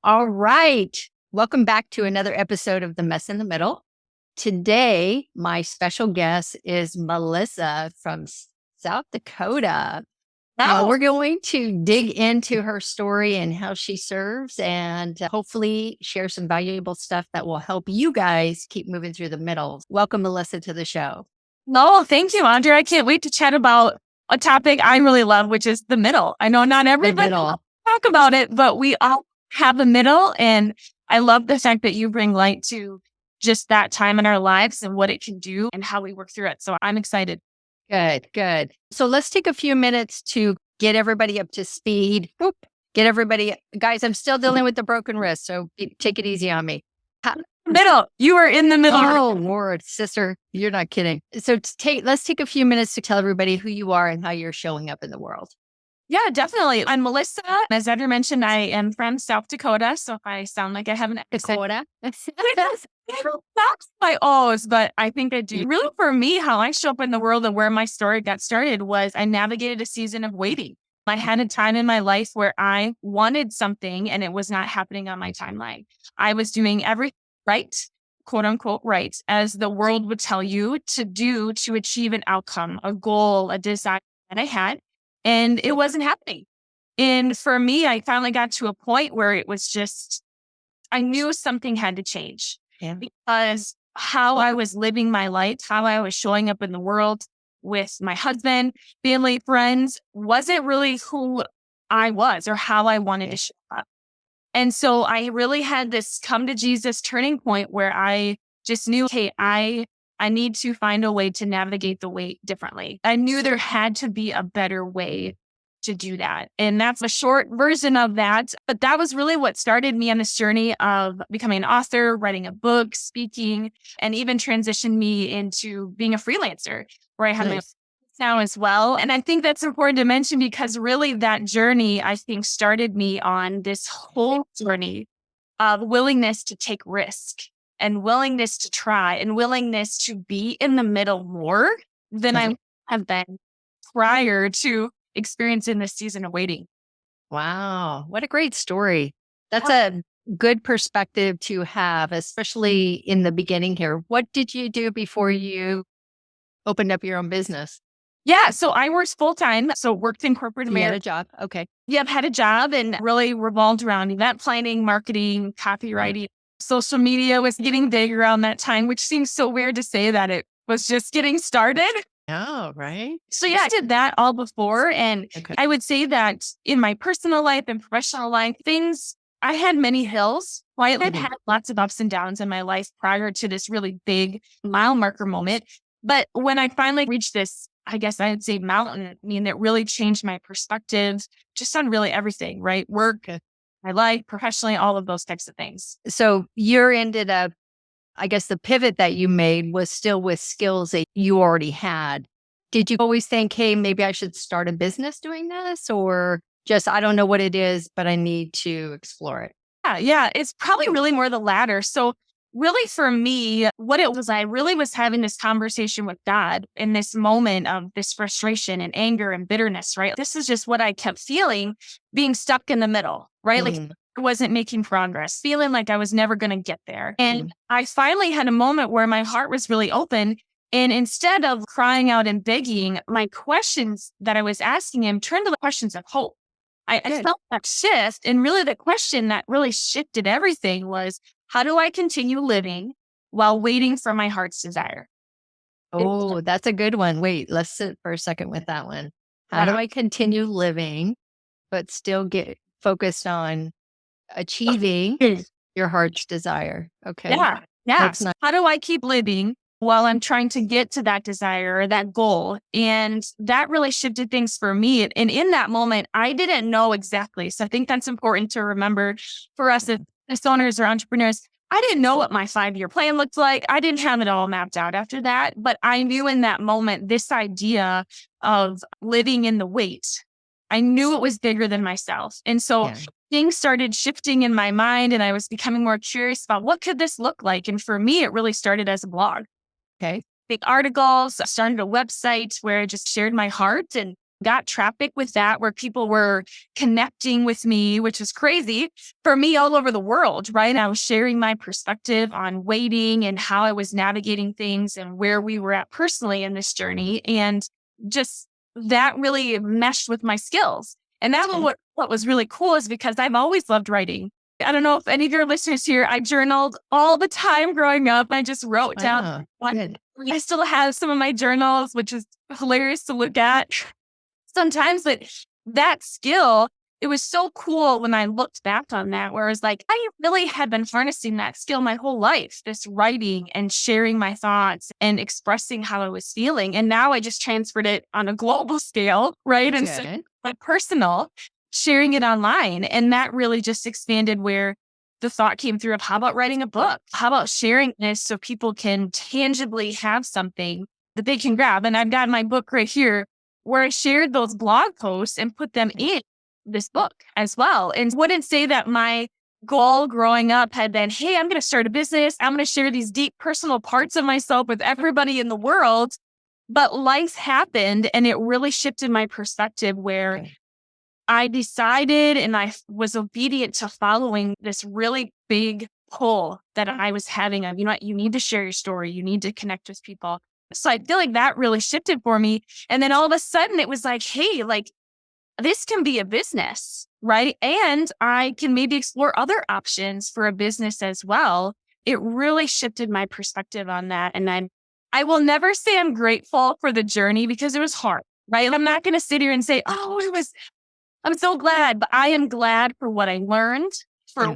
All right. Welcome back to another episode of The Mess in the Middle. Today, my special guest is Melissa from South Dakota. We're going to dig into her story and how she serves and hopefully share some valuable stuff that will help you guys keep moving through the middle. Welcome, Melissa, to the show. No, thank you, Audra. I can't wait to chat about a topic I really love, which is the middle. I know not everybody talk about it, but we all have a middle. And I love the fact that you bring light to just that time in our lives and what it can do and how we work through it. So I'm excited. Good. So let's take a few minutes to get everybody up to speed. Guys, I'm still dealing with the broken wrist, so take it easy on me. Middle. You are in the middle. Oh, Lord, sister, you're not kidding. So let's take a few minutes to tell everybody who you are and how you're showing up in the world. Yeah, definitely. I'm Melissa. As Audra mentioned, I am from South Dakota. So if I sound like I have an accent, Dakota. not my O's, but I think I do. Really, for me, how I show up in the world and where my story got started was I navigated a season of waiting. I had a time in my life where I wanted something and it was not happening on my timeline. I was doing everything right, quote unquote, right, as the world would tell you to do to achieve an outcome, a goal, a desire that I had. And it wasn't happening. And for me, I finally got to a point where it was just, I knew something had to change because how I was living my life, how I was showing up in the world with my husband, family, friends, wasn't really who I was or how I wanted to show up. And so I really had this come to Jesus turning point where I just knew, hey, I need to find a way to navigate the way differently. I knew there had to be a better way to do that. And that's a short version of that. But that was really what started me on this journey of becoming an author, writing a book, speaking, and even transitioned me into being a freelancer where I have my now as well. And I think that's important to mention because really that journey, I think, started me on this whole journey of willingness to take risk and willingness to try and willingness to be in the middle more than I have been prior to experiencing this season of waiting. Wow. What a great story. That's a good perspective to have, especially in the beginning here. What did you do before you opened up your own business? Yeah. So I worked full time. So worked in corporate America. You had a job. Okay. Yep. Had a job and really revolved around event planning, marketing, copywriting. Social media was getting big around that time, which seems so weird to say that it was just getting started. Oh, right. So yeah, I did that all before. And I would say that in my personal life and professional life, I had many hills. Well, I had lots of ups and downs in my life prior to this really big mile marker moment. But when I finally reached this, I guess I'd say mountain, that really changed my perspective just on really everything, right? Work, my life, professionally, all of those types of things. So you ended up, I guess the pivot that you made was still with skills that you already had. Did you always think, hey, maybe I should start a business doing this? Or just, I don't know what it is, but I need to explore it? Yeah. It's probably really more the latter. So really for me, what it was, I really was having this conversation with God in this moment of this frustration and anger and bitterness, right? This is just what I kept feeling, being stuck in the middle, right? Like I wasn't making progress, feeling like I was never going to get there. And I finally had a moment where my heart was really open. And instead of crying out and begging, my questions that I was asking him turned to the questions of hope. I felt that shift. And really the question that really shifted everything was, how do I continue living while waiting for my heart's desire? Oh, that's a good one. Wait, let's sit for a second with that one. How do I continue living, but still get focused on achieving your heart's desire? Okay. Yeah. That's nice. How do I keep living while I'm trying to get to that desire or that goal? And that really shifted things for me. And in that moment, I didn't know exactly. So I think that's important to remember for us as owners or entrepreneurs. I didn't know what my 5-year plan looked like. I didn't have it all mapped out after that, but I knew in that moment, this idea of living in the wait, I knew it was bigger than myself. And so things started shifting in my mind and I was becoming more curious about what could this look like? And for me, it really started as a blog. Okay. Big articles. I started a website where I just shared my heart and got traffic with that where people were connecting with me, which is crazy for me all over the world, right? I was sharing my perspective on waiting and how I was navigating things and where we were at personally in this journey. And just that really meshed with my skills. And that was what was really cool is because I've always loved writing. I don't know if any of your listeners here, I journaled all the time growing up. I just wrote down. I still have some of my journals, which is hilarious to look at sometimes, but that skill, it was so cool when I looked back on that, where I was like, I really had been harnessing that skill my whole life, this writing and sharing my thoughts and expressing how I was feeling. And now I just transferred it on a global scale, right? And so my personal, sharing it online. And that really just expanded where the thought came through of how about writing a book? How about sharing this so people can tangibly have something that they can grab? And I've got my book right here where I shared those blog posts and put them in this book as well. And wouldn't say that my goal growing up had been, hey, I'm going to start a business. I'm going to share these deep personal parts of myself with everybody in the world. But life happened and it really shifted my perspective where I decided and I was obedient to following this really big pull that I was having of, you know what, you need to share your story. You need to connect with people. So I feel like that really shifted for me. And then all of a sudden it was like, hey, like this can be a business, right? And I can maybe explore other options for a business as well. It really shifted my perspective on that. And I will never say I'm grateful for the journey because it was hard, right? I'm not going to sit here and say, oh, I'm so glad, but I am glad for what I learned, for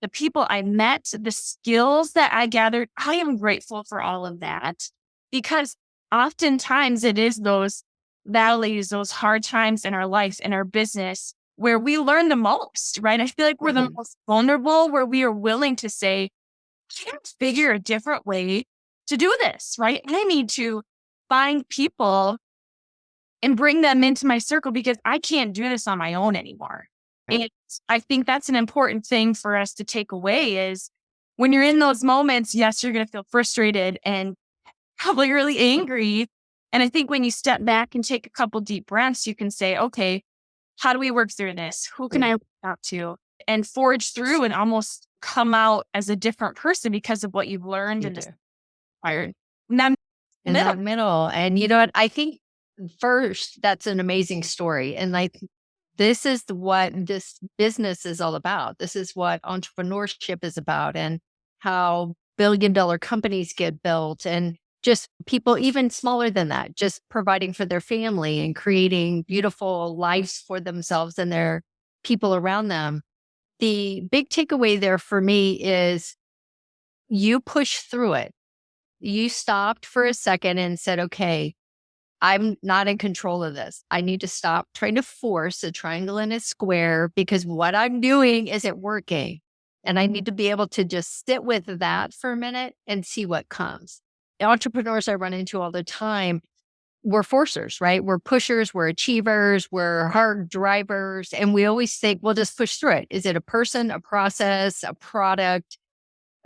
the people I met, the skills that I gathered. I am grateful for all of that because oftentimes it is those valleys, those hard times in our life, in our business, where we learn the most, right? I feel like we're the most vulnerable, where we are willing to say, I can't figure a different way to do this, right? I need to find people and bring them into my circle because I can't do this on my own anymore. And I think that's an important thing for us to take away is when you're in those moments, yes, you're going to feel frustrated and probably really angry. And I think when you step back and take a couple deep breaths, you can say, okay, how do we work through this? Who can I reach out to? And forge through and almost come out as a different person because of what you've learned and inspired. And then in that middle. And you know what? I think first, that's an amazing story. And like, this is what this business is all about. This is what entrepreneurship is about and how billion-dollar companies get built and just people even smaller than that, just providing for their family and creating beautiful lives for themselves and their people around them. The big takeaway there for me is you push through it. You stopped for a second and said, okay, I'm not in control of this. I need to stop trying to force a triangle in a square because what I'm doing isn't working. And I need to be able to just sit with that for a minute and see what comes. Entrepreneurs I run into all the time, we're forcers, right? We're pushers, we're achievers, we're hard drivers. And we always think, we'll just push through it. Is it a person, a process, a product,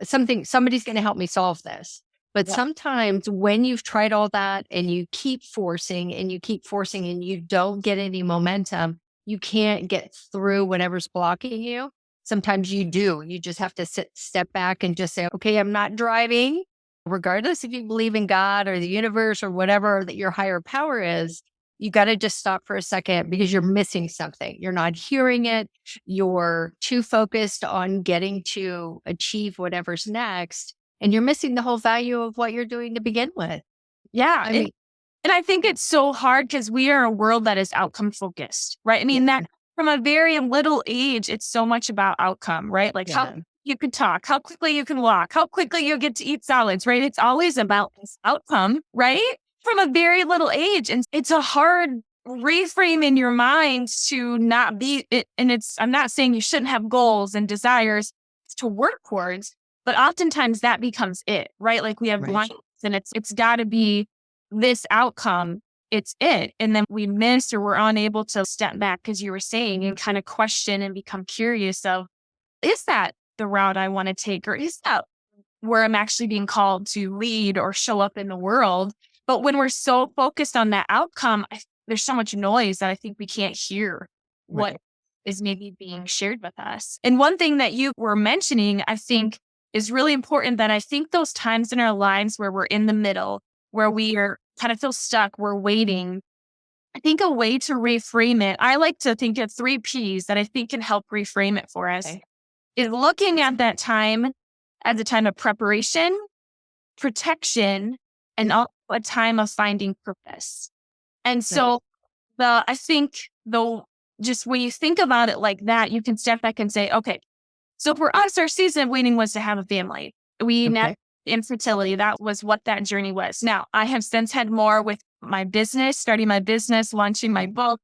something, somebody's going to help me solve this. But sometimes when you've tried all that and you keep forcing and you keep forcing and you don't get any momentum, you can't get through whatever's blocking you. Sometimes you do. You just have to step back and just say, okay, I'm not driving. Regardless if you believe in God or the universe or whatever that your higher power is, you got to just stop for a second because you're missing something. You're not hearing it. You're too focused on getting to achieve whatever's next. And you're missing the whole value of what you're doing to begin with. Yeah. And I think it's so hard because we are a world that is outcome focused, right? I mean, that from a very little age, it's so much about outcome, right? Like how you can talk, how quickly you can walk, how quickly you get to eat solids, right? It's always about this outcome, right? From a very little age. And it's a hard reframe in your mind to not be it. And I'm not saying you shouldn't have goals and desires to work towards, but oftentimes that becomes it, right? Like we have blinders and it's got to be this outcome. It's it. And then we miss or we're unable to step back, as you were saying, and kind of question and become curious of, is that the route I want to take? Or is that where I'm actually being called to lead or show up in the world? But when we're so focused on that outcome, there's so much noise that I think we can't hear what is maybe being shared with us. And one thing that you were mentioning, I think is really important, that I think those times in our lives where we're in the middle, where we are kind of feel stuck, we're waiting. I think a way to reframe it, I like to think of 3 Ps that I think can help reframe it for us, is looking at that time as a time of preparation, protection, and also a time of finding purpose. And so I think though, just when you think about it like that, you can step back and say, okay, so for us, our season of waiting was to have a family. We met infertility. That was what that journey was. Now, I have since had more with my business, starting my business, launching my book.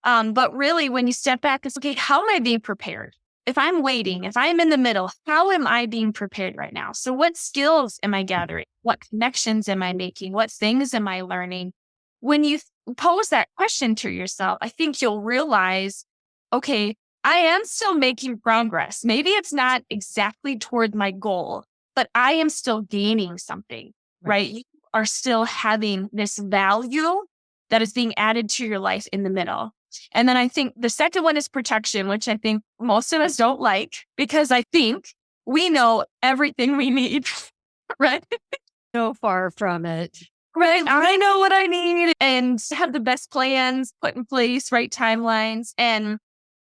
But really, when you step back, it's okay, how am I being prepared? If I'm waiting, if I'm in the middle, how am I being prepared right now? So what skills am I gathering? What connections am I making? What things am I learning? When you pose that question to yourself, I think you'll realize, okay, I am still making progress. Maybe it's not exactly toward my goal, but I am still gaining something, right? You are still having this value that is being added to your life in the middle. And then I think the second one is protection, which I think most of us don't like, because I think we know everything we need, right? So far from it. Right. I know what I need and have the best plans put in place, right timelines. And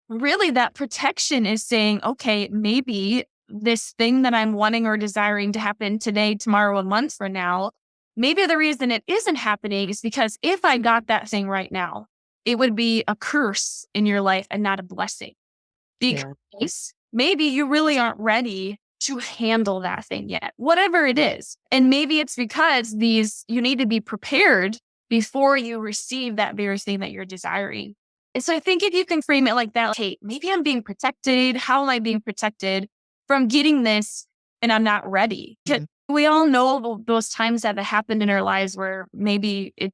really that protection is saying, okay, maybe this thing that I'm wanting or desiring to happen today, tomorrow, a month from now, maybe the reason it isn't happening is because if I got that thing right now, it would be a curse in your life and not a blessing. Because maybe you really aren't ready to handle that thing yet, whatever it is. And maybe it's because you need to be prepared before you receive that very thing that you're desiring. And so I think if you can frame it like that, like, hey, maybe I'm being protected. How am I being protected from getting this and I'm not ready? Because we all know those times that have happened in our lives where maybe it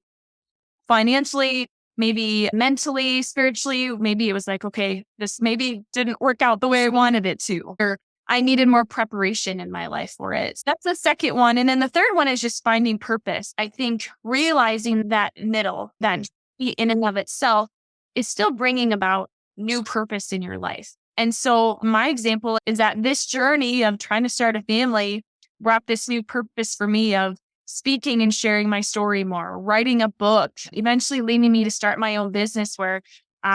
financially, maybe mentally, spiritually, maybe it was like, okay, this maybe didn't work out the way I wanted it to, or I needed more preparation in my life for it. So that's the second one. And then the third one is just finding purpose. I think realizing that middle, that in and of itself is still bringing about new purpose in your life. And so my example is that this journey of trying to start a family brought this new purpose for me of speaking and sharing my story more, writing a book, eventually leading me to start my own business where so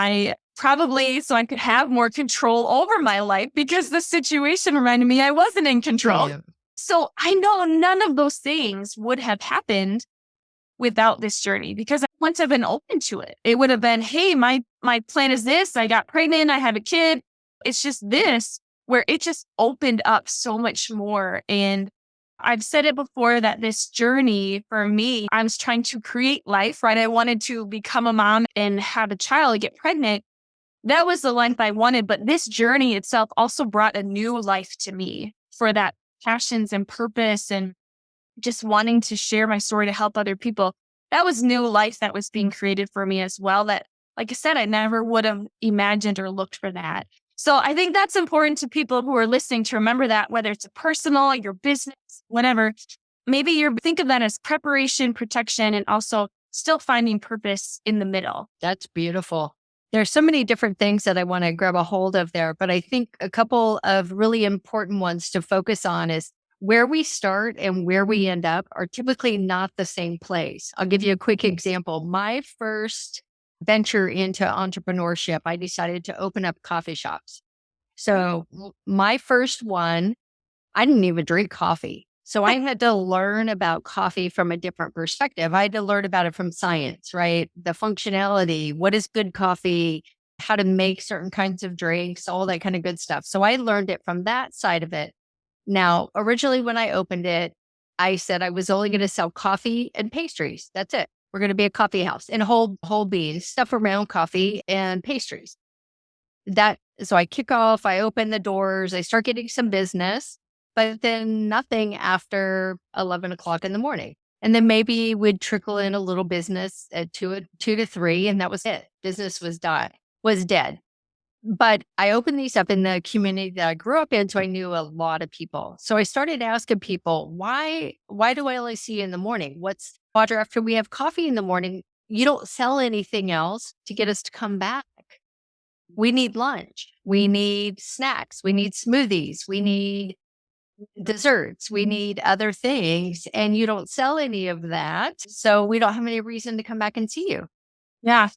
I could have more control over my life because the situation reminded me I wasn't in control. So I know none of those things would have happened without this journey because I wouldn't have been open to it. It would have been, hey, my plan is this. I got pregnant. I have a kid. It's just this, where it just opened up so much more. And I've said it before that this journey for me, I was trying to create life, right? I wanted to become a mom and have a child, get pregnant. That was the life I wanted. But this journey itself also brought a new life to me for that passions and purpose and just wanting to share my story to help other people. That was new life that was being created for me as well. That, like I said, I never would have imagined or looked for that. So I think that's important to people who are listening to remember that, whether it's a personal, your business, whatever, maybe think of that as preparation, protection, and also still finding purpose in the middle. That's beautiful. There's so many different things that I want to grab a hold of there, but I think a couple of really important ones to focus on is where we start and where we end up are typically not the same place. I'll give you a quick example. My first venture into entrepreneurship, I decided to open up coffee shops. So my first one, I didn't even drink coffee. So I had to learn about coffee from a different perspective. I had to learn about it from science, right? The functionality, what is good coffee, how to make certain kinds of drinks, all that kind of good stuff. So I learned it from that side of it. Now, originally when I opened it, I said I was only going to sell coffee and pastries. That's it. We're going to be a coffee house and whole beans, stuff around coffee and pastries. So I kick off, I open the doors, I start getting some business, but then nothing after 11 o'clock in the morning. And then maybe we'd trickle in a little business at 2 to 3, and that was it. Business was dead. But I opened these up in the community that I grew up in, so I knew a lot of people. So I started asking people, why do I only see you in the morning? Audra, after we have coffee in the morning, you don't sell anything else to get us to come back. We need lunch. We need snacks. We need smoothies. We need desserts. We need other things. And you don't sell any of that. So we don't have any reason to come back and see you. Yeah. So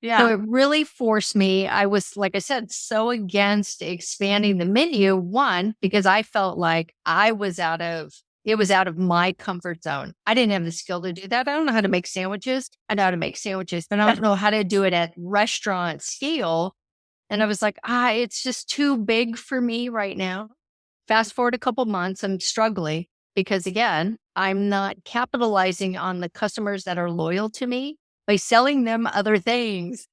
Yeah. it really forced me. I was, like I said, so against expanding the menu. One, because I felt like it was out of my comfort zone. I didn't have the skill to do that. I don't know how to make sandwiches. I know how to make sandwiches, but I don't know how to do it at restaurant scale. And I was like, it's just too big for me right now. Fast forward a couple months, I'm struggling because, again, I'm not capitalizing on the customers that are loyal to me by selling them other things.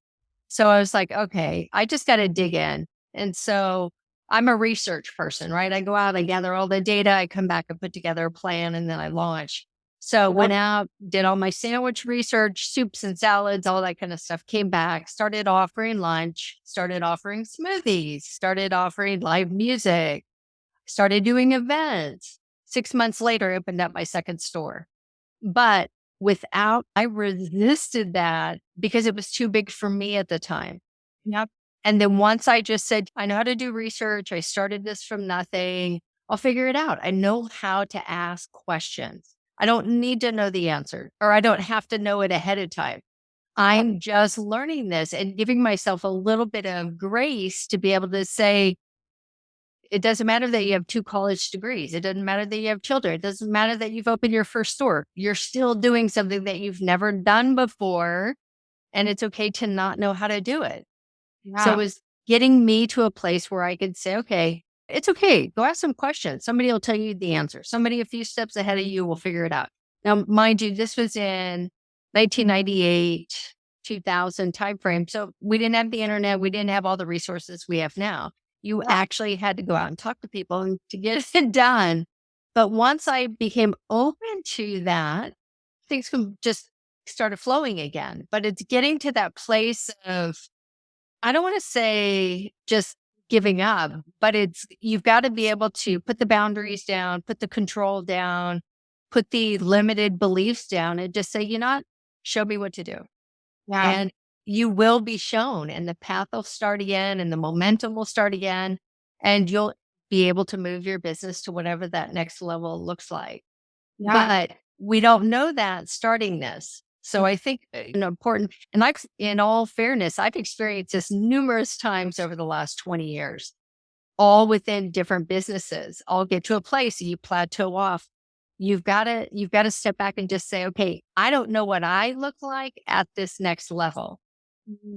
So I was like, okay, I just got to dig in. And so I'm a research person, right? I go out, I gather all the data, I come back and put together a plan, and then I launch. So went out, did all my sandwich research, soups and salads, all that kind of stuff, came back, started offering lunch, started offering smoothies, started offering live music, started doing events. 6 months later, I opened up my second store. But I resisted that because it was too big for me at the time. Yep. And then once I just said, I know how to do research. I started this from nothing. I'll figure it out. I know how to ask questions. I don't need to know the answer, or I don't have to know it ahead of time. I'm just learning this and giving myself a little bit of grace to be able to say, it doesn't matter that you have 2 college degrees. It doesn't matter that you have children. It doesn't matter that you've opened your first store. You're still doing something that you've never done before, and it's okay to not know how to do it. So it was getting me to a place where I could say, okay, it's okay. Go ask some questions. Somebody will tell you the answer. Somebody a few steps ahead of you will figure it out. Now, mind you, this was in 1998, 2000 timeframe. So we didn't have the internet. We didn't have all the resources we have now. You actually had to go out and talk to people and to get it done. But once I became open to that, things just started flowing again. But it's getting to that place of, I don't want to say just giving up, but you've got to be able to put the boundaries down, put the control down, put the limited beliefs down, and just say, show me what to do. Yeah. And you will be shown, and the path will start again, and the momentum will start again, and you'll be able to move your business to whatever that next level looks like. Yeah. But we don't know that starting this. So I think important, and in all fairness, I've experienced this numerous times over the last 20 years, all within different businesses. I'll get to a place you plateau off. You've got to step back and just say, okay, I don't know what I look like at this next level.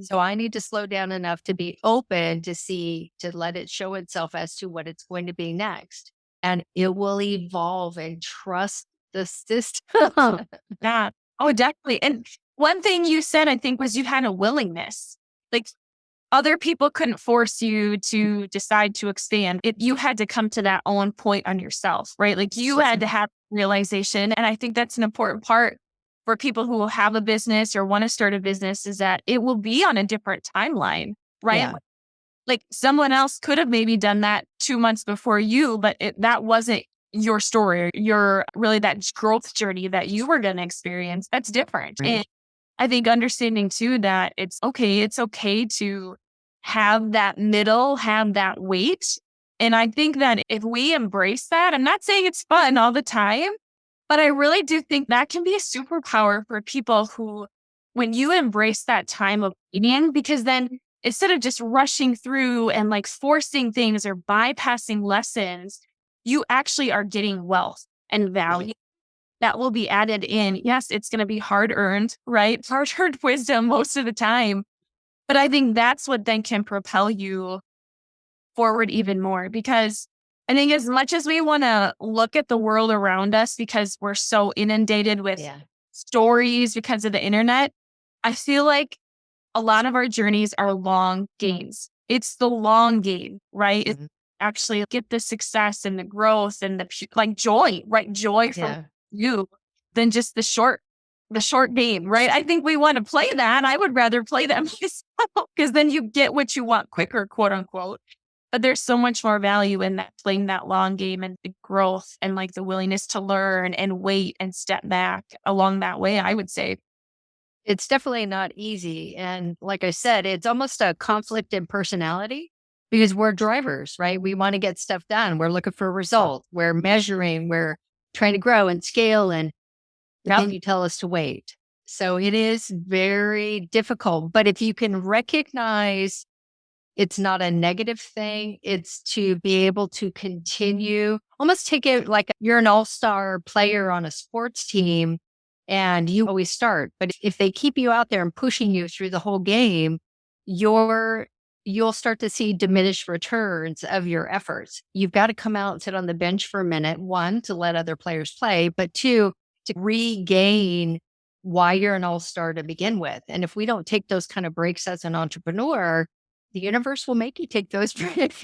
So I need to slow down enough to be open to let it show itself as to what it's going to be next. And it will evolve, and trust the system. Yeah. Oh, definitely. And one thing you said, I think, was you had a willingness. Like, other people couldn't force you to decide to expand. You had to come to that own point on yourself, right? Like, you had to have realization. And I think that's an important part for people who will have a business or want to start a business, is that it will be on a different timeline, right? Yeah. Like, someone else could have maybe done that 2 months before you, but that wasn't your story, really that growth journey that you were going to experience. That's different. Right. And I think understanding too that it's okay to have that middle, have that weight. And I think that if we embrace that, I'm not saying it's fun all the time, but I really do think that can be a superpower for people who, when you embrace that time of waiting, because then instead of just rushing through and like forcing things or bypassing lessons, you actually are getting wealth and value that will be added in. Yes, it's going to be hard earned, right? Hard earned wisdom most of the time. But I think that's what then can propel you forward even more, because I think as much as we want to look at the world around us because we're so inundated with stories because of the internet, I feel like a lot of our journeys are long games. It's the long game, right? It's actually get the success and the growth and the joy, right? Joy from you than just the short game, right? I think we want to play that. I would rather play that myself, because then you get what you want quicker, quote unquote. But there's so much more value in that, playing that long game and the growth and like the willingness to learn and wait and step back along that way, I would say. It's definitely not easy. And like I said, it's almost a conflict in personality because we're drivers, right? We want to get stuff done. We're looking for results. We're measuring, we're trying to grow and scale. And then you tell us to wait. So it is very difficult. But if you can recognize it's not a negative thing, it's to be able to continue, almost take it like you're an all-star player on a sports team and you always start. But if they keep you out there and pushing you through the whole game, you'll start to see diminished returns of your efforts. You've got to come out and sit on the bench for a minute, one, to let other players play, but two, to regain why you're an all-star to begin with. And if we don't take those kind of breaks as an entrepreneur, the universe will make you take those breaks.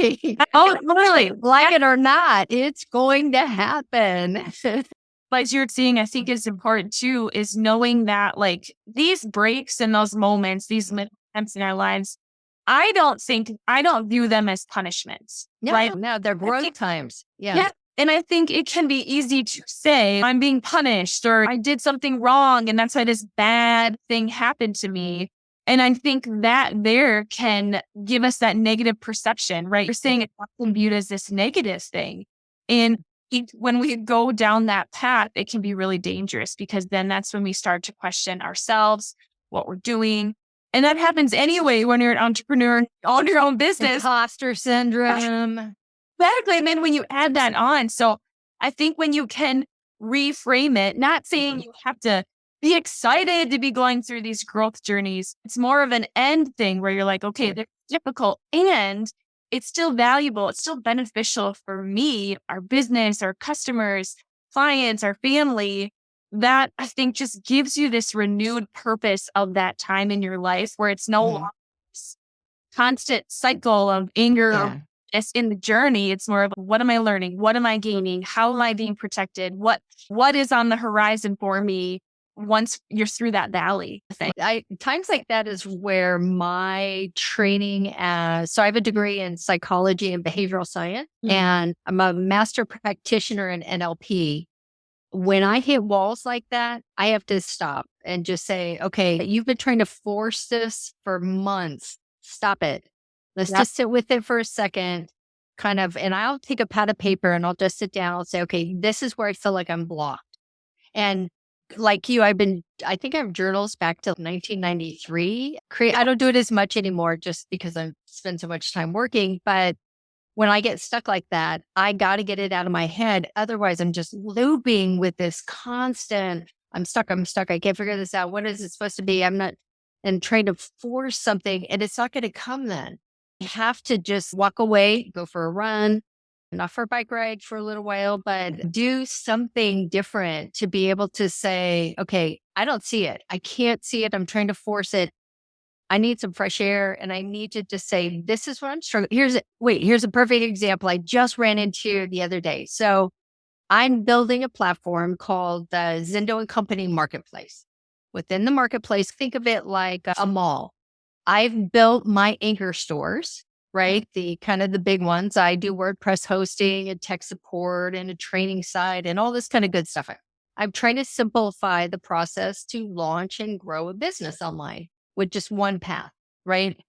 Oh, literally. Like it or not, it's going to happen. But as you're seeing, I think is important too, is knowing that like these breaks and those moments, these attempts in our lives, I don't view them as punishments. No, right? no, they're growth times. Yeah. And I think it can be easy to say, I'm being punished or I did something wrong. And that's why this bad thing happened to me. And I think that there can give us that negative perception, right? You're saying it's often viewed as this negative thing. And when we go down that path, it can be really dangerous because then that's when we start to question ourselves, what we're doing. And that happens anyway when you're an entrepreneur on your own business. Imposter syndrome. Exactly. And then when you add that on, so I think when you can reframe it, not saying you have to be excited to be going through these growth journeys. It's more of an end thing where you're like, okay, they're difficult and it's still valuable. It's still beneficial for me, our business, our customers, clients, our family. That I think just gives you this renewed purpose of that time in your life where it's no longer this constant cycle of anger. It's in the journey. It's more of what am I learning? What am I gaining? How am I being protected? What is on the horizon for me once you're through that valley? Times like that is where my training so I have a degree in psychology and behavioral science, and I'm a master practitioner in NLP. When I hit walls like that, I have to stop and just say, okay, you've been trying to force this for months. Stop it. Let's just sit with it for a second, kind of, and I'll take a pad of paper and I'll just sit down and say, okay, this is where I feel like I'm blocked. And like you, I think I have journals back to 1993. I don't do it as much anymore just because I spend so much time working. But when I get stuck like that, I got to get it out of my head. Otherwise, I'm just looping with this constant, I'm stuck. I can't figure this out. What is it supposed to be? I'm not, and trying to force something, and it's not going to come then. You have to just walk away, go for a run, not for a bike ride for a little while, but do something different to be able to say, okay, I don't see it. I can't see it. I'm trying to force it. I need some fresh air and I need to just say, this is what I'm struggling. Here's a perfect example I just ran into the other day. So I'm building a platform called the Zindo and Company Marketplace. Within the marketplace, think of it like a mall. I've built my anchor stores, right? The kind of the big ones. I do WordPress hosting and tech support and a training site and all this kind of good stuff. I'm trying to simplify the process to launch and grow a business online with just one path, right?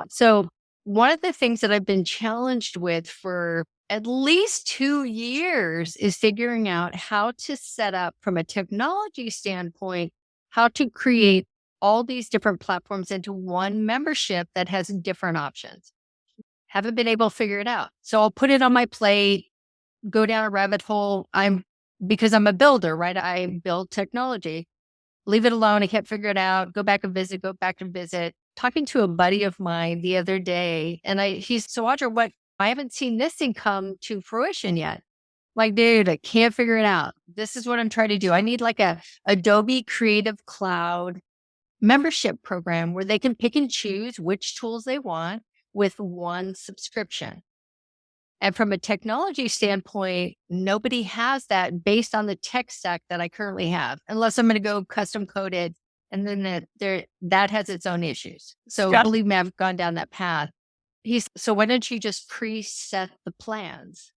So one of the things that I've been challenged with for at least 2 years is figuring out how to set up from a technology standpoint, how to create all these different platforms into one membership that has different options. Haven't been able to figure it out. So I'll put it on my plate, go down a rabbit hole. Because I'm a builder, right? I build technology. Leave it alone. I can't figure it out. Go back and visit. Talking to a buddy of mine the other day, and he's so Audra, I haven't seen this thing come to fruition yet. Like, dude, I can't figure it out. This is what I'm trying to do. I need like a Adobe Creative Cloud membership program where they can pick and choose which tools they want with one subscription. And from a technology standpoint, nobody has that based on the tech stack that I currently have, unless I'm going to go custom coded. And then that has its own issues. So believe me, I've gone down that path. So why don't you just preset the plans?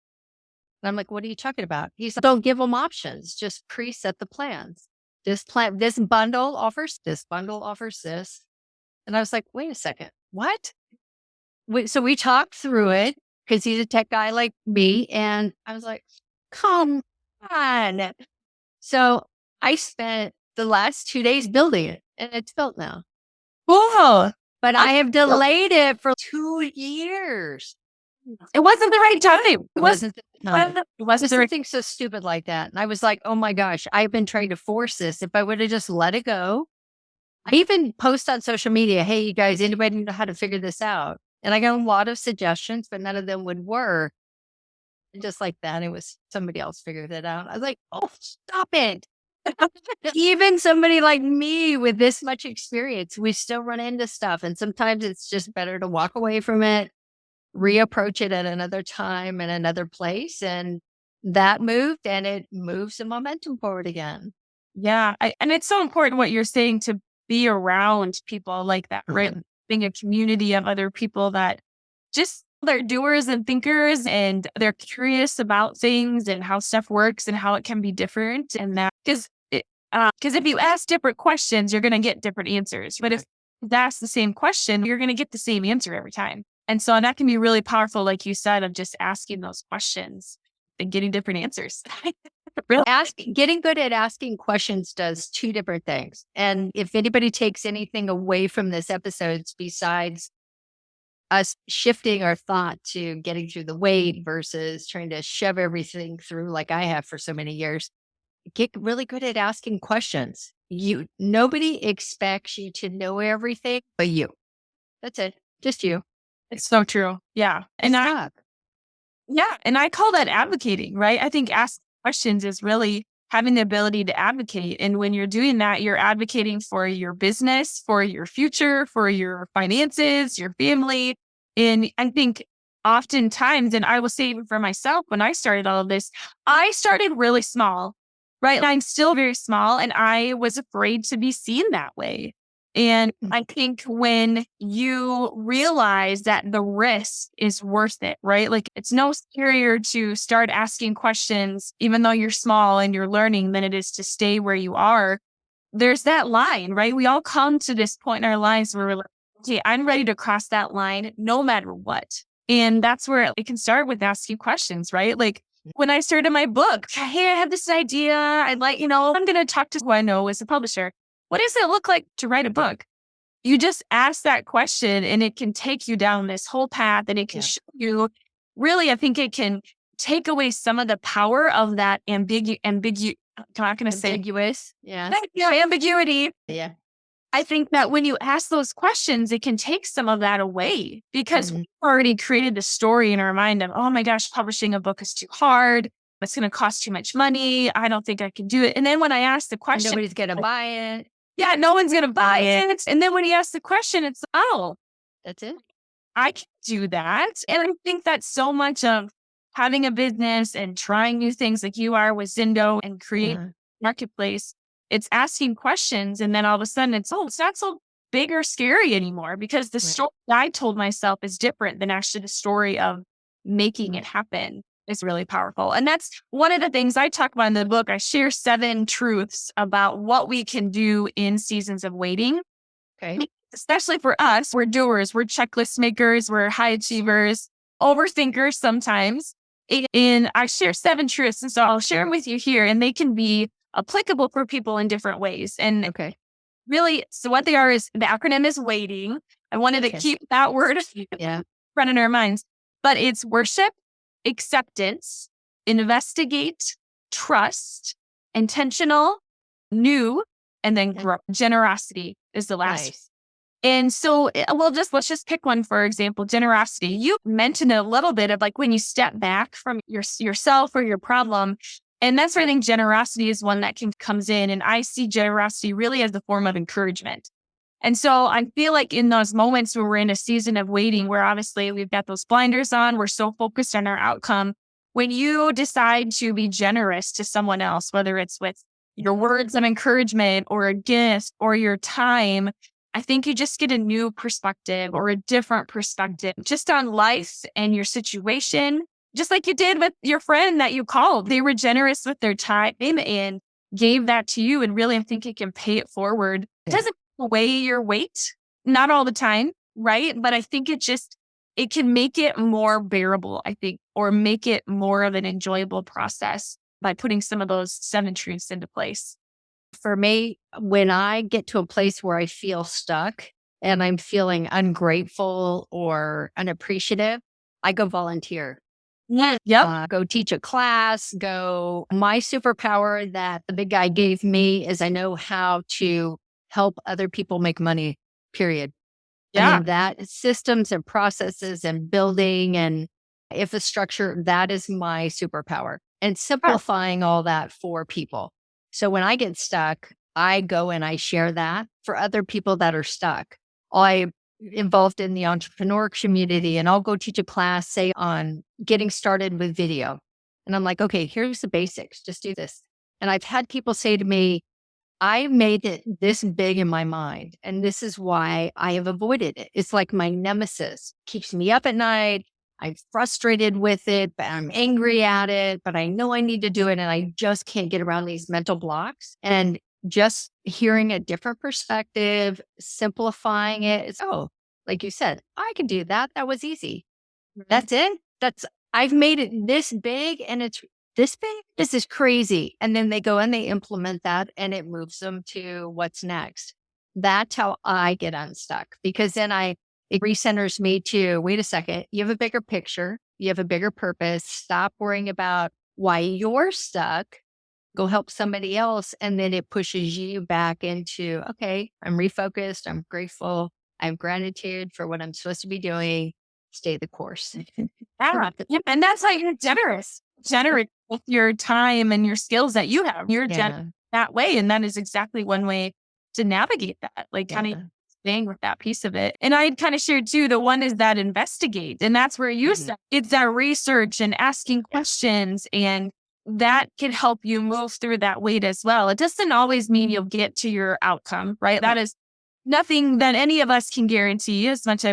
And I'm like, what are you talking about? He's like, don't give them options, just preset the plans. this bundle offers this, bundle offers this. And I was like, wait a second, what? So we talked through it because he's a tech guy like me. And I was like, come on. So I spent the last 2 days building it, and it's built now. Whoa. But I have delayed it for 2 years. It wasn't the right time. It wasn't the time. It wasn't the right Something so stupid like that. And I was like, oh my gosh, I've been trying to force this. If I would have just let it go. I even post on social media, hey, you guys, anybody know how to figure this out? And I got a lot of suggestions, but none of them would work. And just like that, it was somebody else figured it out. I was like, oh, stop it. Even somebody like me with this much experience, we still run into stuff. And sometimes it's just better to walk away from it, reapproach it at another time in another place. And that moved, and it moves the momentum forward again. Yeah. And it's so important what you're saying, to be around people like that, right? Being a community of other people that just, they're doers and thinkers, and they're curious about things and how stuff works and how it can be different. And that, because if you ask different questions, you're going to get different answers. But if that's the same question, you're going to get the same answer every time. And so that can be really powerful, like you said, of just asking those questions and getting different answers. Really? Getting good at asking questions does 2 different things. And if anybody takes anything away from this episode, besides us shifting our thought to getting through the weight versus trying to shove everything through like I have for so many years, get really good at asking questions. Nobody expects you to know everything but you. That's it. Just you. It's so true. Yeah. And I call that advocating, right? I think asking questions is really having the ability to advocate. And when you're doing that, you're advocating for your business, for your future, for your finances, your family. And I think oftentimes, and I will say even for myself, when I started all of this, I started really small, right? And I'm still very small, and I was afraid to be seen that way. And I think when you realize that the risk is worth it, right? Like, it's no scarier to start asking questions, even though you're small and you're learning, than it is to stay where you are. There's that line, right? We all come to this point in our lives where we're like, okay, I'm ready to cross that line no matter what. And that's where it can start with asking questions, right? Like, when I started my book, hey, I have this idea. I'm going to talk to who I know as a publisher. What does it look like to write a book? You just ask that question, and it can take you down this whole path, and it can show you, really, I think it can take away some of the power of that ambiguous. Yeah. Ambiguity. Yeah. I think that when you ask those questions, it can take some of that away, because we've already created the story in our mind of, oh my gosh, publishing a book is too hard. It's going to cost too much money. I don't think I can do it. And then when I ask the question, nobody's going to buy it. Yeah, no one's going to buy it. And then when he asks the question, it's, oh, that's it. I can do that. And I think that's so much of having a business and trying new things like you are with Zindo and create marketplace. It's asking questions. And then all of a sudden it's not so big or scary anymore, because the story I told myself is different than actually the story of making it happen. Is really powerful. And that's one of the things I talk about in the book. I share 7 truths about what we can do in seasons of waiting. Okay. Especially for us, we're doers, we're checklist makers, we're high achievers, overthinkers sometimes. And I share 7 truths. And so I'll share them with you here, and they can be applicable for people in different ways. And really, so what they are is, the acronym is waiting. I wanted to keep that word front in our minds, but it's worship, acceptance, investigate, trust, intentional, new, and then generosity is the last. Nice. And so, let's just pick one, for example, generosity. You mentioned a little bit of like when you step back from yourself or your problem. And that's where I think generosity is one that comes in. And I see generosity really as a form of encouragement. And so I feel like in those moments where we're in a season of waiting, where obviously we've got those blinders on, we're so focused on our outcome. When you decide to be generous to someone else, whether it's with your words of encouragement or a gift or your time, I think you just get a new perspective or a different perspective just on life and your situation, just like you did with your friend that you called. They were generous with their time, and gave that to you. And really, I think it can pay it forward. It doesn't weigh your weight, not all the time, right? But I think it can make it more bearable, I think, or make it more of an enjoyable process by putting some of those 7 truths into place. For me, when I get to a place where I feel stuck and I'm feeling ungrateful or unappreciative, I go volunteer. Yeah. Yep. Go teach a class, my superpower that the big guy gave me is I know how to help other people make money, period. I Yeah. mean, that systems and processes and building and infrastructure, that is my superpower and simplifying all that for people. So when I get stuck, I go and I share that for other people that are stuck. I'm involved in the entrepreneur community and I'll go teach a class, say on getting started with video. And I'm like, okay, here's the basics, just do this. And I've had people say to me, I made it this big in my mind, and this is why I have avoided it. It's like my nemesis keeps me up at night. I'm frustrated with it, but I'm angry at it, but I know I need to do it. And I just can't get around these mental blocks. And just hearing a different perspective, simplifying it, it's, oh, like you said, I can do that. That was easy. That's it. I've made it this big and it's this big. This is crazy. And then they go and they implement that and it moves them to what's next. That's how I get unstuck because then it recenters me to wait a second. You have a bigger picture. You have a bigger purpose. Stop worrying about why you're stuck. Go help somebody else. And then it pushes you back into, okay, I'm refocused. I'm grateful. I have gratitude for what I'm supposed to be doing. Stay the course. Yeah. And that's like you're generous with your time and your skills that you have. You're generous that way. And that is exactly one way to navigate that, like kind of staying with that piece of it. And I kind of shared too, the one is that investigate. And that's where you said it's that research and asking questions, and that can help you move through that weight as well. It doesn't always mean you'll get to your outcome, right? That is nothing that any of us can guarantee, as much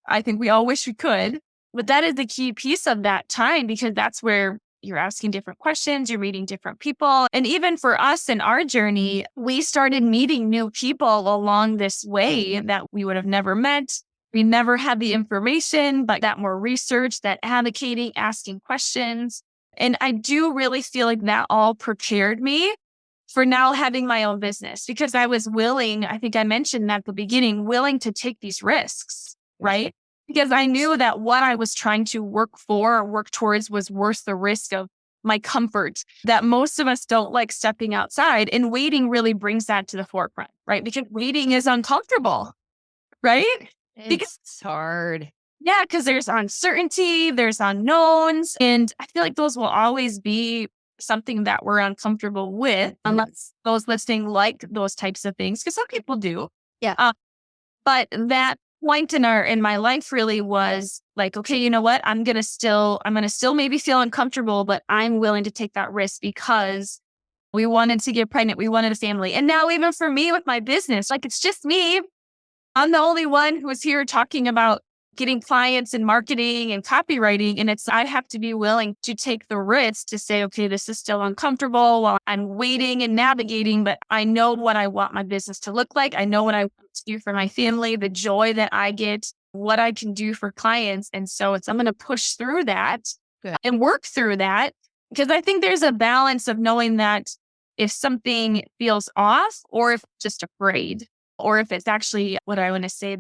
I think we all wish we could. But that is the key piece of that time, because that's where you're asking different questions, you're meeting different people. And even for us in our journey, we started meeting new people along this way that we would have never met. We never had the information, but that more research, that advocating, asking questions. And I do really feel like that all prepared me for now having my own business, because I was willing, I think I mentioned at the beginning, willing to take these risks, right? Because I knew that what I was trying to work for or work towards was worth the risk of my comfort, that most of us don't like stepping outside. And waiting really brings that to the forefront, right? Because waiting is uncomfortable, right? It's hard. Yeah, because there's uncertainty, there's unknowns. And I feel like those will always be something that we're uncomfortable with, unless those listening like those types of things, because some people do. Yeah. But that point in my life really was like, okay, you know what? I'm gonna still maybe feel uncomfortable, but I'm willing to take that risk because we wanted to get pregnant, we wanted a family. And now even for me with my business, like it's just me. I'm the only one who is here talking about getting clients and marketing and copywriting. And I have to be willing to take the risk to say, okay, this is still uncomfortable while I'm waiting and navigating, but I know what I want my business to look like. I know what I want to do for my family, the joy that I get, what I can do for clients. And so I'm going to push through that and work through that, because I think there's a balance of knowing that if something feels off, or if just afraid, or if it's actually what I want to say,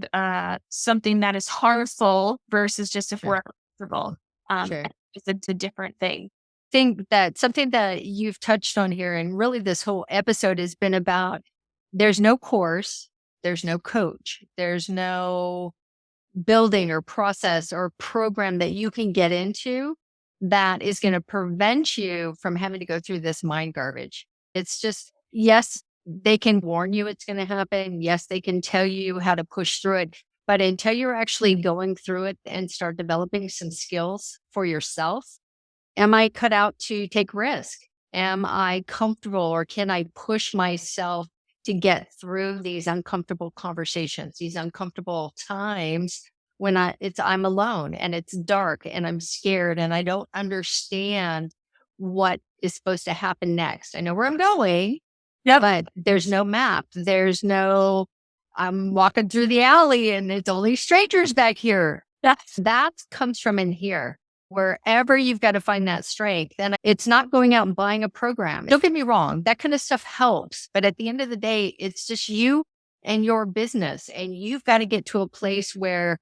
something that is harmful versus just if we're comfortable. It's a different thing. Think that something that you've touched on here, and really this whole episode has been about, there's no course, there's no coach, there's no building or process or program that you can get into that is going to prevent you from having to go through this mind garbage. It's just, yes, they can warn you it's going to happen. Yes, they can tell you how to push through it. But until you're actually going through it and start developing some skills for yourself, am I cut out to take risk? Am I comfortable, or can I push myself to get through these uncomfortable conversations, these uncomfortable times when I'm alone and it's dark and I'm scared and I don't understand what is supposed to happen next? I know where I'm going, Yep. but there's no map. There's no, I'm walking through the alley and it's only strangers back here. That comes from in here. Wherever you've got to find that strength. And it's not going out and buying a program. Don't get me wrong. That kind of stuff helps. But at the end of the day, it's just you and your business. And you've got to get to a place where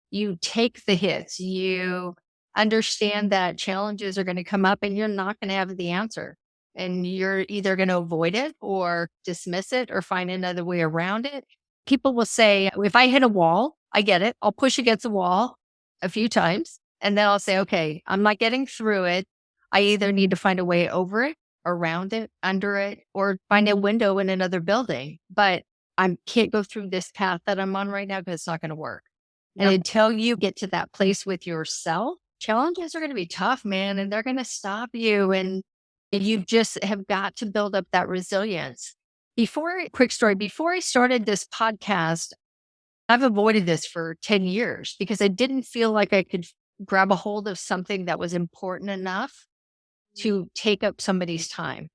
you take the hits. You understand that challenges are going to come up and you're not going to have the answer. And you're either going to avoid it or dismiss it or find another way around it. People will say, if I hit a wall, I get it. I'll push against a wall a few times. And then I'll say, okay, I'm not getting through it. I either need to find a way over it, around it, under it, or find a window in another building. But I can't go through this path that I'm on right now because it's not going to work. And until you get to that place with yourself, challenges are going to be tough, man, and they're going to stop you. And you just have got to build up that resilience. Quick story, before I started this podcast, I've avoided this for 10 years because I didn't feel like I could grab a hold of something that was important enough to take up somebody's time.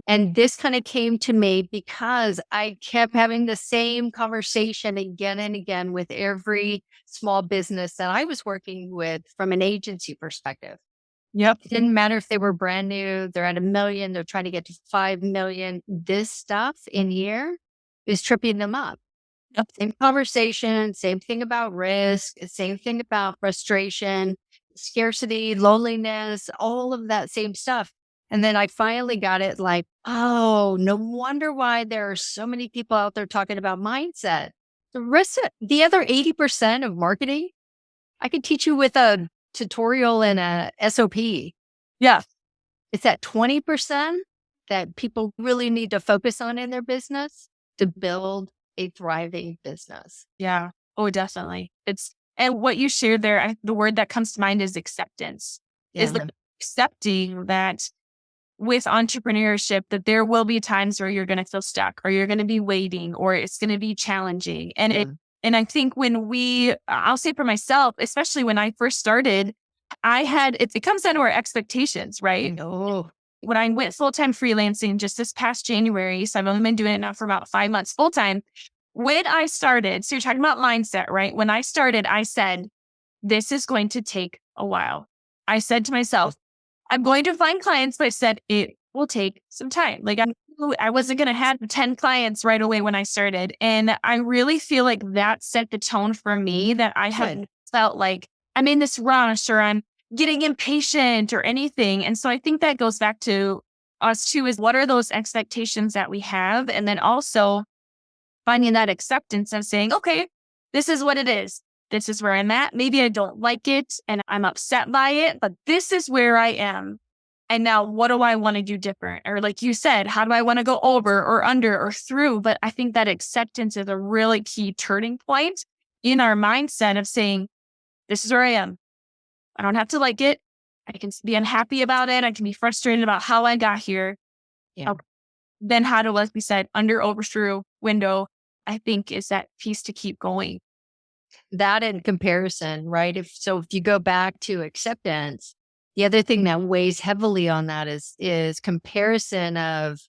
And this kind of came to me because I kept having the same conversation again and again with every small business that I was working with from an agency perspective. Yep. It didn't matter if they were brand new, they're at 1 million, they're trying to get to 5 million. This stuff in here is tripping them up. Yep. Same conversation, same thing about risk, same thing about frustration, scarcity, loneliness, all of that same stuff. And then I finally got it like, oh, no wonder why there are so many people out there talking about mindset. The other 80% of marketing, I could teach you with a tutorial and a SOP. Yeah. It's that 20% that people really need to focus on in their business to build a thriving business. Yeah. Oh, definitely. And what you shared there, the word that comes to mind is acceptance. Yeah. Is like accepting that with entrepreneurship, that there will be times where you're going to feel stuck or you're going to be waiting or it's going to be challenging. And I think I'll say for myself, especially when I first started, it comes down to our expectations, right? Oh, When I went full-time freelancing just this past January, so I've only been doing it now for about 5 months full-time. When I started, so you're talking about mindset, right? When I started, I said, this is going to take a while. I said to myself, I'm going to find clients, but I said it will take some time. Like I wasn't going to have 10 clients right away when I started. And I really feel like that set the tone for me, that I haven't felt like I'm in this rush or I'm getting impatient or anything. And so I think that goes back to us too, is what are those expectations that we have? And then also finding that acceptance of saying, okay, this is what it is. This is where I'm at. Maybe I don't like it and I'm upset by it, but this is where I am. And now what do I want to do different? Or like you said, how do I want to go over or under or through? But I think that acceptance is a really key turning point in our mindset of saying, this is where I am. I don't have to like it. I can be unhappy about it. I can be frustrated about how I got here. yeah. Okay. Then how to, like we said, under, over, through, window, I think is that piece to keep going. That in comparison, right? If you go back to acceptance, the other thing that weighs heavily on that is comparison of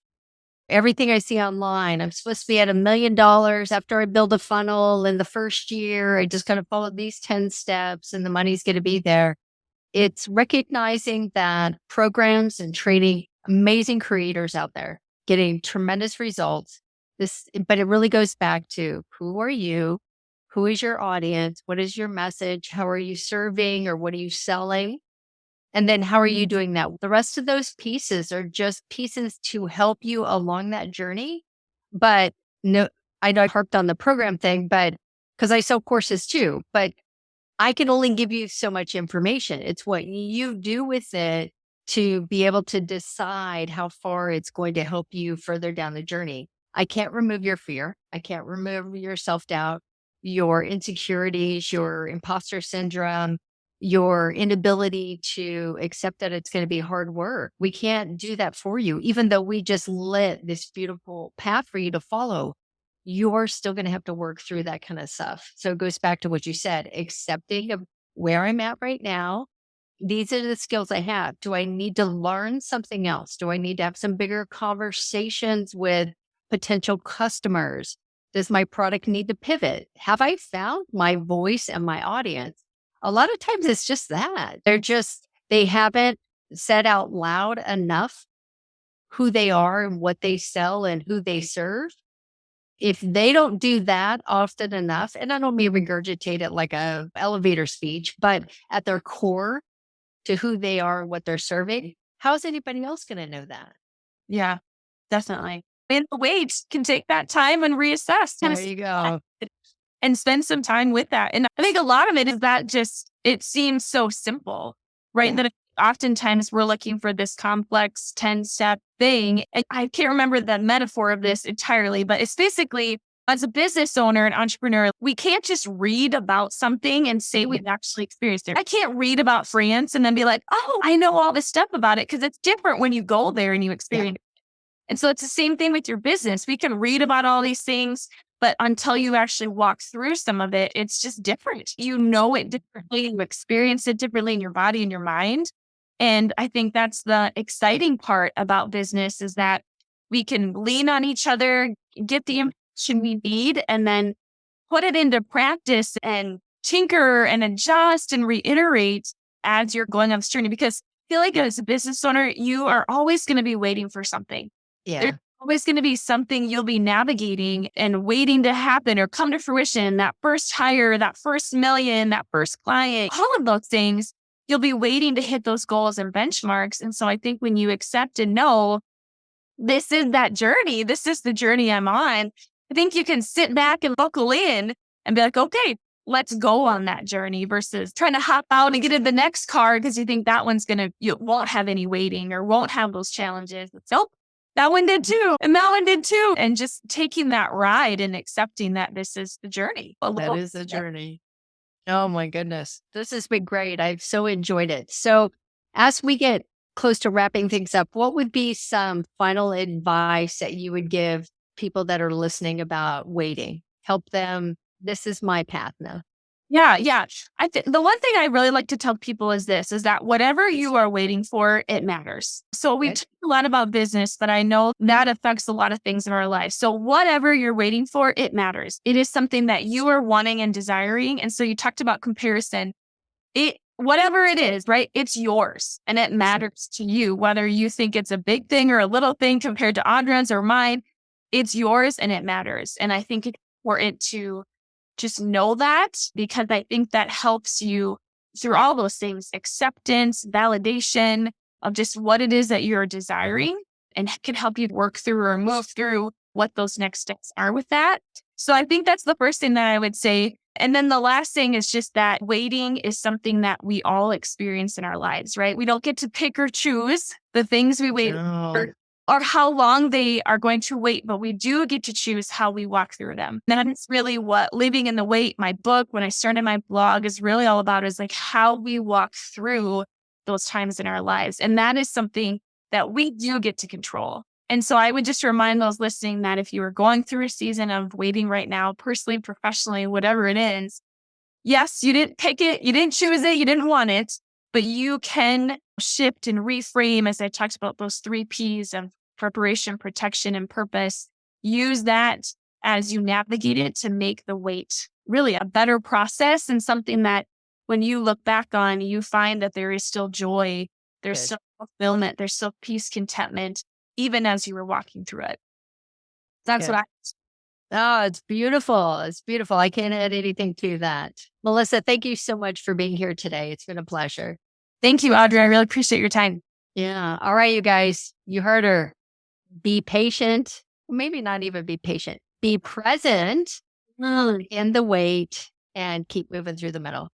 everything I see online. I'm supposed to be at $1 million after I build a funnel in the first year. I just kind of follow these 10 steps and the money's going to be there. It's recognizing that programs and training amazing creators out there getting tremendous results. But it really goes back to who are you? Who is your audience? What is your message? How are you serving or what are you selling? And then how are you doing that? The rest of those pieces are just pieces to help you along that journey. But no, I know I harped on the program thing, but because I sell courses too, but I can only give you so much information. It's what you do with it to be able to decide how far it's going to help you further down the journey. I can't remove your fear. I can't remove your self-doubt, your insecurities, your imposter syndrome, your inability to accept that it's going to be hard work. We can't do that for you, even though we just lit this beautiful path for you to follow. You're still going to have to work through that kind of stuff. So it goes back to what you said, accepting of where I'm at right now, these are the skills I have. Do I need to learn something else? Do I need to have some bigger conversations with potential customers? Does my product need to pivot? Have I found my voice and my audience? A lot of times it's just that. They haven't said out loud enough who they are and what they sell and who they serve. If they don't do that often enough, and I don't mean regurgitate it like a elevator speech, but at their core to who they are and what they're serving, how is anybody else going to know that? Yeah, definitely. And the wait can take that time and reassess. There you go. And spend some time with that. And I think a lot of it is that it seems so simple, right? Yeah. That oftentimes we're looking for this complex 10-step thing. And I can't remember the metaphor of this entirely, but it's basically as a business owner and entrepreneur, we can't just read about something and say we've actually experienced it. I can't read about France and then be like, oh, I know all this stuff about it, because it's different when you go there and you experience it. And so it's the same thing with your business. We can read about all these things, but until you actually walk through some of it, it's just different. You know it differently, you experience it differently in your body and your mind. And I think that's the exciting part about business, is that we can lean on each other, get the information we need, and then put it into practice and tinker and adjust and reiterate as you're going on this journey. Because I feel like as a business owner, you are always going to be waiting for something. Yeah. There's always going to be something you'll be navigating and waiting to happen or come to fruition. That first hire, that first million, that first client, all of those things, you'll be waiting to hit those goals and benchmarks. And so I think when you accept and know this is that journey, this is the journey I'm on, I think you can sit back and buckle in and be like, okay, let's go on that journey, versus trying to hop out and get in the next car because you think that you won't have any waiting or won't have those challenges. Nope. That one did too. And that one did too. And just taking that ride and accepting that this is the journey. That is the journey. Oh my goodness. This has been great. I've so enjoyed it. So as we get close to wrapping things up, what would be some final advice that you would give people that are listening about waiting? Help them. This is my path now. Yeah. The one thing I really like to tell people is that whatever you are waiting for, it matters. So we've talked a lot about business, but I know that affects a lot of things in our life. So whatever you're waiting for, it matters. It is something that you are wanting and desiring. And so you talked about comparison. Whatever it is, right? It's yours and it matters to you, whether you think it's a big thing or a little thing compared to Audra's or mine. It's yours and it matters. And I think it's important to just know that, because I think that helps you through all those things: acceptance, validation of just what it is that you're desiring, and can help you work through or move through what those next steps are with that. So I think that's the first thing that I would say. And then the last thing is just that waiting is something that we all experience in our lives, right? We don't get to pick or choose the things we wait for, or how long they are going to wait, but we do get to choose how we walk through them. That's really what Living in the Wait, my book, when I started my blog, is really all about, is like how we walk through those times in our lives. And that is something that we do get to control. And so I would just remind those listening that if you are going through a season of waiting right now, personally, professionally, whatever it is, yes, you didn't pick it, you didn't choose it, you didn't want it, but you can shift and reframe, as I talked about, those 3 Ps of preparation, protection, and purpose. Use that as you navigate it to make the wait really a better process, and something that when you look back on, you find that there is still joy, there's still fulfillment, there's still peace, contentment, even as you were walking through it. That's what I. Oh, it's beautiful. It's beautiful. I can't add anything to that. Melissa, thank you so much for being here today. It's been a pleasure. Thank you, Audra. I really appreciate your time. Yeah. All right, you guys, you heard her. Be patient. Maybe not even be patient. Be present in the wait and keep moving through the middle.